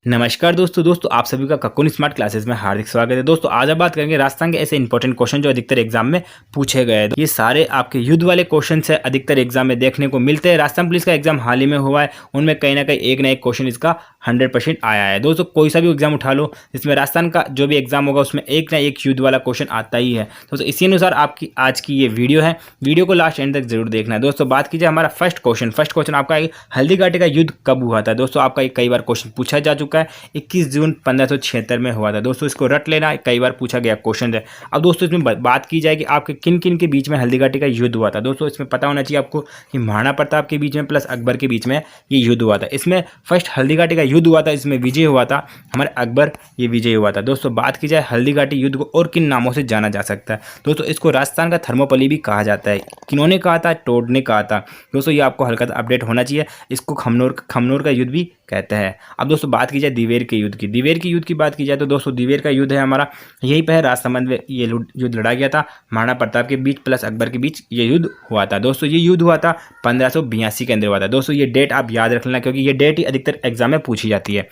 नमस्कार दोस्तों आप सभी का कक्कुन स्मार्ट क्लासेस में हार्दिक स्वागत है। दोस्तों आज हम बात करेंगे राजस्थान के ऐसे इंपॉर्टेंट क्वेश्चन जो अधिकतर एग्जाम में पूछे गए हैं। ये सारे आपके युद्ध वाले क्वेश्चन से अधिकतर एग्जाम में देखने को मिलते हैं। राजस्थान पुलिस का एग्जाम हाल ही में हुआ है, उनमें कहीं ना एक क्वेश्चन इसका 100% आया है। दोस्तों कोई सा भी एग्जाम उठा लो, जिसमें राजस्थान का जो भी एग्जाम होगा उसमें एक ना एक युद्ध वाला क्वेश्चन आता ही है। दोस्तों इसी अनुसार आपकी आज की ये वीडियो है, वीडियो को लास्ट एंड तक जरूर देखना है। दोस्तों बात कीजिए हमारा फर्स्ट क्वेश्चन आपका हल्दीघाटी का युद्ध कब हुआ था। दोस्तों आपका कई बार क्वेश्चन पूछा जा चुका है, 21 जून 1576 में हुआ था। दोस्तों इसको रट लेना, कई बार पूछा गया क्वेश्चन है। अब दोस्तों इसमें बात की जाएगी आपके किन किन के बीच में हल्दीघाटी का युद्ध हुआ था। दोस्तों इसमें पता होना चाहिए आपको कि महाराणा प्रताप के बीच में प्लस अकबर के बीच में ये युद्ध हुआ था। इसमें फर्स्ट हल्दीघाटी का युद्ध हुआ था, इसमें विजय हुआ था हमारे अकबर, ये विजय हुआ था। दोस्तों बात की जाए हल्दीघाटी युद्ध को और किन नामों से जाना जा सकता है। दोस्तों इसको राजस्थान का थर्मोपल्ली भी कहा जाता है। किन्होंने कहा था? टोड ने कहा था। दोस्तों ये आपको हल्का अपडेट होना चाहिए। इसको खमनोर का युद्ध भी कहते हैं। अब दोस्तों बात की जाए दिवेर के युद्ध की, दिवेर के युद्ध की बात की जाए तो दोस्तों दिवेर का युद्ध है हमारा यहीं पे है, राजसमंद में ये युद्ध लड़ा गया था। महाराणा प्रताप के बीच प्लस अकबर के बीच ये युद्ध हुआ था। दोस्तों ये युद्ध हुआ था 1582 के अंदर हुआ था। दोस्तों ये डेट आप याद रख लेना, क्योंकि ये डेट ही अधिकतर एग्जाम में पूछी जाती है।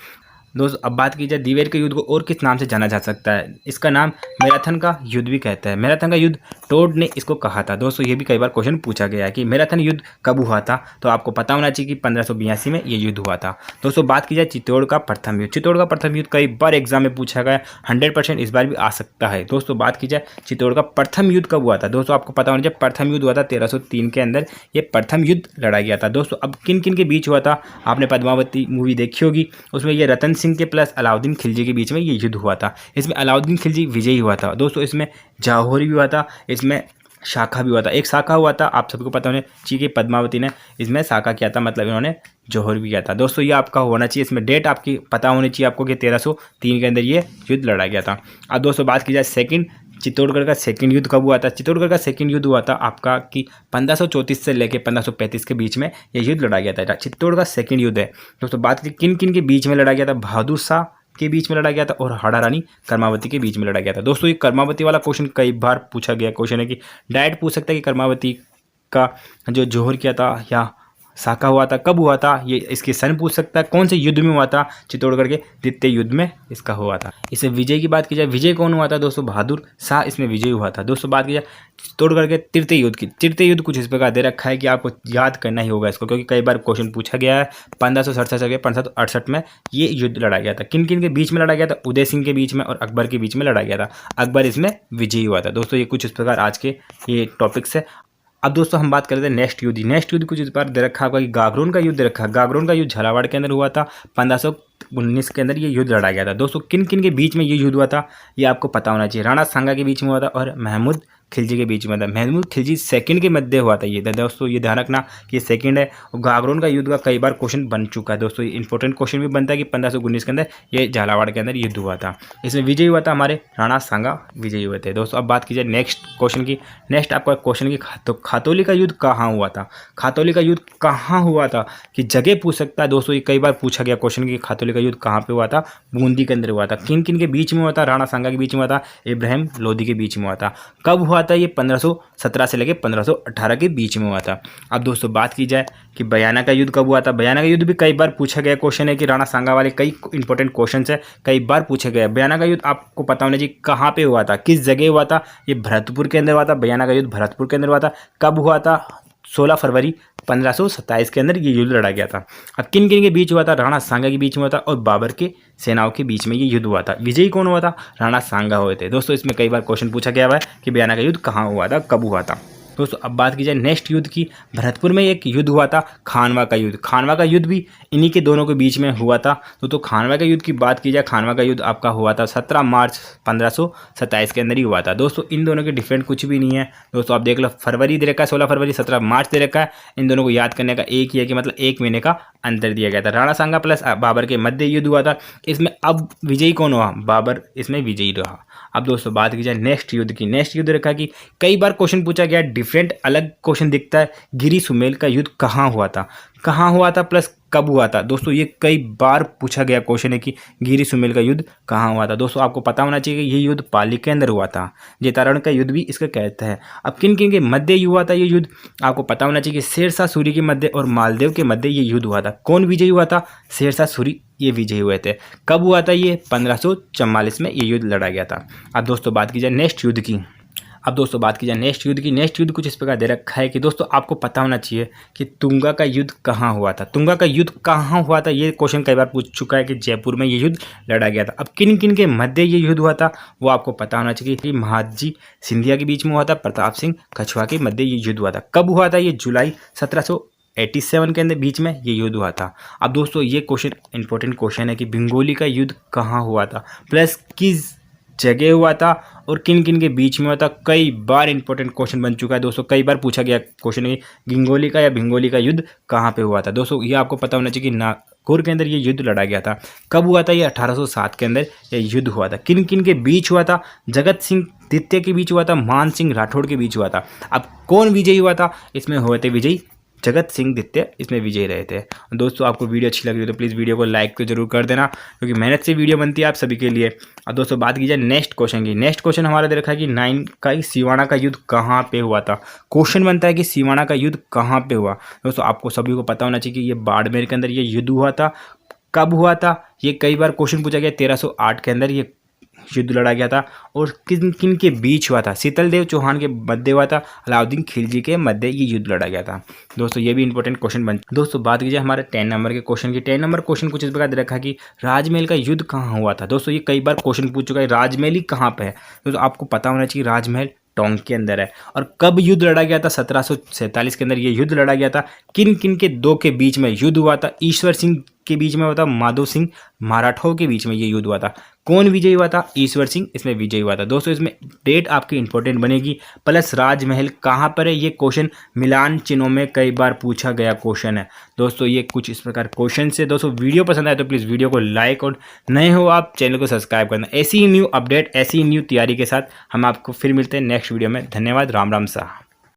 दोस्तों अब बात की जाए दिवेर के युद्ध को और किस नाम से जाना जा सकता है। इसका नाम मैराथन का युद्ध भी कहते हैं। मैराथन का युद्ध टोड ने इसको कहा था। दोस्तों ये भी कई बार क्वेश्चन पूछा गया है कि मैराथन युद्ध कब हुआ था, तो आपको पता होना चाहिए कि 1582 में ये युद्ध हुआ था। दोस्तों बात की जाए चित्तौड़ का प्रथम युद्ध, चित्तौड़ का प्रथम युद्ध कई बार एग्जाम में पूछा गया, 100% इस बार भी आ सकता है। दोस्तों बात की जाए चित्तौड़ का प्रथम युद्ध कब हुआ था। दोस्तों आपको पता होना चाहिए प्रथम युद्ध हुआ था 1303 के अंदर, ये प्रथम युद्ध लड़ा गया था। दोस्तों अब किन किन के बीच हुआ था, आपने पद्मावती मूवी देखी होगी, उसमें ये रतन सिंह के प्लस अलाउद्दीन खिलजी के बीच में ये युद्ध हुआ था। इसमें अलाउद्दीन खिलजी विजयी हुआ था। दोस्तों इसमें जौहरी भी हुआ था, इसमें शाखा भी हुआ था। एक शाखा हुआ था, आप सबको पता होने चाहिए कि पद्मावती ने इसमें शाखा किया था, मतलब इन्होंने जौहर भी किया था। दोस्तों ये आपका होना चाहिए, इसमें डेट आपकी पता होनी चाहिए आपको कि 1303 के अंदर ये युद्ध लड़ा गया था। अब दोस्तों बात की जाए सेकंड चित्तौड़गढ़ का सेकंड युद्ध कब हुआ था। चित्तौड़गढ़ का सेकंड युद्ध हुआ था आपका कि 1534 से लेकर 1535 के बीच में ये युद्ध लड़ा गया था। चित्तौड़ का सेकंड युद्ध है। दोस्तों बात की किन किन के बीच में लड़ा गया था। बहादुर शाह के बीच में लड़ा गया था और हाड़ा रानी कर्मावती के बीच में लड़ा गया था। दोस्तों ये कर्मावती वाला क्वेश्चन कई बार पूछा गया क्वेश्चन है कि डायरेक्ट पूछ सकता है कि कर्मावती का जो जौहर किया था या शाखा हुआ था, कब हुआ था, ये इसके सन पूछ सकता है, कौन से युद्ध में हुआ था। चित्तौड़गढ़ के द्वितीय युद्ध में इसका हुआ था। इसे विजय की बात की जाए, विजय कौन हुआ था। दोस्तों बहादुर शाह इसमें विजय हुआ था। दोस्तों बात की जाए चित्तौड़गढ़ के तृतीय युद्ध की, तृतीय युद्ध कुछ इस प्रकार दे रखा है कि आपको याद करना ही होगा इसको, क्योंकि कई बार क्वेश्चन पूछा गया है। 1567 से 1568 में ये युद्ध लड़ा गया था। किन किन के बीच में लड़ा गया था। उदय सिंह के बीच में और अकबर के बीच में लड़ा गया था। अकबर इसमें विजयी हुआ था। दोस्तों ये कुछ इस प्रकार आज के ये टॉपिक्स है। अब दोस्तों हम बात करते हैं नेक्स्ट युद्ध। नेक्स्ट युद्ध कुछ इस बार दे रखा होगा कि गागरोन का युद्ध रखा। गागरोन का युद्ध झालावाड़ के अंदर हुआ था, 1519 के अंदर ये युद्ध लड़ा गया था। दोस्तों किन किन के बीच में ये युद्ध हुआ था, ये आपको पता होना चाहिए। राणा सांगा के बीच में हुआ था और महमूद खिलजी के बीच में था। महमूद खिलजी सेकंड के मध्य हुआ था ये। दोस्तों ये ध्यान रखना कि सेकंड है। और गागरोन का युद्ध का कई बार क्वेश्चन बन चुका है। दोस्तों इंपॉर्टेंट क्वेश्चन भी बनता है कि 1519 के अंदर ये झालावाड़ के अंदर युद्ध हुआ था। इसमें विजय हुआ था हमारे राणा सांगा विजयी हुए थे। दोस्तों अब बात की जाए नेक्स्ट क्वेश्चन की। नेक्स्ट आपका क्वेश्चन की खातौली का युद्ध कहाँ हुआ था। खातौली का युद्ध कहाँ हुआ था कि जगह पूछ सकता है। दोस्तों ये कई बार पूछा गया क्वेश्चन कि खातौली का युद्ध कहाँ पे हुआ था। बूंदी के अंदर हुआ था। किन किन के बीच में हुआ था। राणा सांगा के बीच में हुआ था, इब्राहिम लोधी के बीच में हुआ था। कब हुआ था ये 1517 से लेकर 1518 के बीच में हुआ था। अब दोस्तों बात की जाए कि बयाना का युद्ध कब हुआ था। बयाना का युद्ध भी कई बार पूछा गया क्वेश्चन है कि राणा सांगा वाले कई इंपॉर्टेंट क्वेश्चन है, कई बार पूछे गए। बयाना का युद्ध आपको पता होना चाहिए कहाँ पे हुआ था, किस जगह हुआ था। ये भरतपुर के अंदर हुआ था। बयाना का युद्ध भरतपुर के अंदर हुआ था। कब हुआ था। 16 फरवरी 1527 के अंदर ये युद्ध लड़ा गया था। अब किन किन के बीच हुआ था। राणा सांगा के बीच में हुआ था और बाबर के सेनाओं के बीच में ये युद्ध हुआ था। विजयी कौन हुआ था। राणा सांगा हुए थे। दोस्तों इसमें कई बार क्वेश्चन पूछा गया हुआ है कि बयाना का युद्ध कहाँ हुआ था, कब हुआ था। दोस्तों अब बात की जाए नेक्स्ट युद्ध की। भरतपुर में एक युद्ध हुआ था खानवा का युद्ध। खानवा का युद्ध भी इन्हीं के दोनों के बीच में हुआ था। तो खानवा का युद्ध की बात की जाए, खानवा का युद्ध आपका हुआ था 17 मार्च 1527 के अंदर ही हुआ था। दोस्तों इन दोनों के डिफरेंट कुछ भी नहीं है। दोस्तों आप देख लो, फरवरी दे रखा है 16 फरवरी, 17 मार्च दे रखा है। इन दोनों को याद करने का एक ही है कि मतलब 1 महीने का अंतर दिया गया था। राणा सांगा प्लस बाबर के मध्य युद्ध हुआ था। इसमें अब विजयी कौन हुआ। बाबर इसमें विजयी रहा। अब दोस्तों बात की जाए नेक्स्ट युद्ध की। नेक्स्ट युद्ध रखा कि कई बार क्वेश्चन पूछा गया डिफरेंट अलग क्वेश्चन दिखता है, गिरी सुमेल का युद्ध कहाँ हुआ था, कहाँ हुआ था प्लस कब हुआ था। दोस्तों ये कई बार पूछा गया क्वेश्चन है कि गिरी सुमेल का युद्ध कहाँ हुआ था। दोस्तों आपको पता होना चाहिए कि ये युद्ध पाली के अंदर हुआ था, जैतारण का युद्ध भी इसका कहता है। अब किन किन के मध्य हुआ था ये युद्ध, आपको पता होना चाहिए कि शेरशाह सूरी के मध्य और मालदेव के मध्य ये युद्ध हुआ था। कौन विजयी हुआ था, शेरशाह सूरी ये विजयी हुए थे। कब हुआ था ये, 1544 में ये युद्ध लड़ा गया था। अब दोस्तों बात की जाए नेक्स्ट युद्ध की, नेक्स्ट युद्ध कुछ इस प्रकार दे रखा है कि दोस्तों आपको पता होना चाहिए कि तुंगा का युद्ध कहाँ हुआ था। तुंगा का युद्ध कहाँ हुआ था ये क्वेश्चन कई बार पूछ चुका है कि जयपुर में ये युद्ध लड़ा गया था। अब किन किन के मध्य ये युद्ध हुआ था वो आपको पता होना चाहिए कि महादजी सिंधिया के बीच में हुआ था, प्रताप सिंह कछुआ के मध्य ये युद्ध हुआ था। कब हुआ था ये, जुलाई 1787 के अंदर बीच में ये युद्ध हुआ था। अब दोस्तों ये क्वेश्चन इंपॉर्टेंट क्वेश्चन है कि भिंगोली का युद्ध कहाँ हुआ था प्लस किस जगह हुआ था और किन किन के बीच में हुआ था। कई बार इंपॉर्टेंट क्वेश्चन बन चुका है दोस्तों, कई बार पूछा गया क्वेश्चन है गिंगोली का या भिंगोली का युद्ध कहाँ पे हुआ था। दोस्तों ये आपको पता होना चाहिए कि नागौर के अंदर ये युद्ध लड़ा गया था। कब हुआ था ये, 1807 के अंदर ये युद्ध हुआ था। किन किन के बीच हुआ था, जगत सिंह द्वितीय के बीच हुआ था, मान सिंह राठौड़ के बीच हुआ था। अब कौन विजयी हुआ था, इसमें हुए थे विजयी जगत सिंह द्वितीय इसमें विजय रहे थे। दोस्तों आपको वीडियो अच्छी लग रही है तो प्लीज़ वीडियो को लाइक तो जरूर कर देना, क्योंकि मेहनत से वीडियो बनती है आप सभी के लिए। और दोस्तों बात की जाए नेक्स्ट क्वेश्चन की, नेक्स्ट क्वेश्चन हमारा दे रखा है कि 9 का सिवाना का युद्ध कहाँ पे हुआ था। क्वेश्चन बनता है कि सिवाना का युद्ध कहाँ पे हुआ। दोस्तों आपको सभी को पता होना चाहिए कि ये बाड़मेर के अंदर ये युद्ध हुआ था। कब हुआ था ये कई बार क्वेश्चन पूछा गया, 1308 के अंदर ये युद्ध लड़ा गया था। और किन किन के बीच हुआ था, शीतल देव चौहान के मध्य हुआ था, अलाउद्दीन खिलजी के मध्य ये युद्ध लड़ा गया था। दोस्तों ये भी इंपॉर्टेंट क्वेश्चन बन। दोस्तों बात कीजिए हमारे 10 नंबर के क्वेश्चन की। 10 नंबर क्वेश्चन कुछ इस प्रकार दे रखा है कि राजमहल का युद्ध कहाँ हुआ था। दोस्तों ये कई बार क्वेश्चन पूछ चुका है, राजमहल ही कहाँ पे है। दोस्तों आपको पता होना चाहिए राजमहल टोंक के अंदर है। और कब युद्ध लड़ा गया था, 1747 के अंदर ये युद्ध लड़ा गया था। किन किन के दो के बीच में युद्ध हुआ था, ईश्वर सिंह के बीच में हुआ था, माधो सिंह मराठों के बीच में ये युद्ध हुआ था। कौन विजयी हुआ था, ईश्वर सिंह इसमें विजयी हुआ था। दोस्तों इसमें डेट आपकी इंपॉर्टेंट बनेगी, प्लस राजमहल कहाँ पर है ये क्वेश्चन मिलान चिन्हों में कई बार पूछा गया क्वेश्चन है। दोस्तों ये कुछ इस प्रकार क्वेश्चन से। दोस्तों वीडियो पसंद आए तो प्लीज़ वीडियो को लाइक और नए हो आप चैनल को सब्सक्राइब करना। ऐसी ही न्यू अपडेट, ऐसी ही न्यू तैयारी के साथ हम आपको फिर मिलते हैं नेक्स्ट वीडियो में। धन्यवाद, राम राम सा।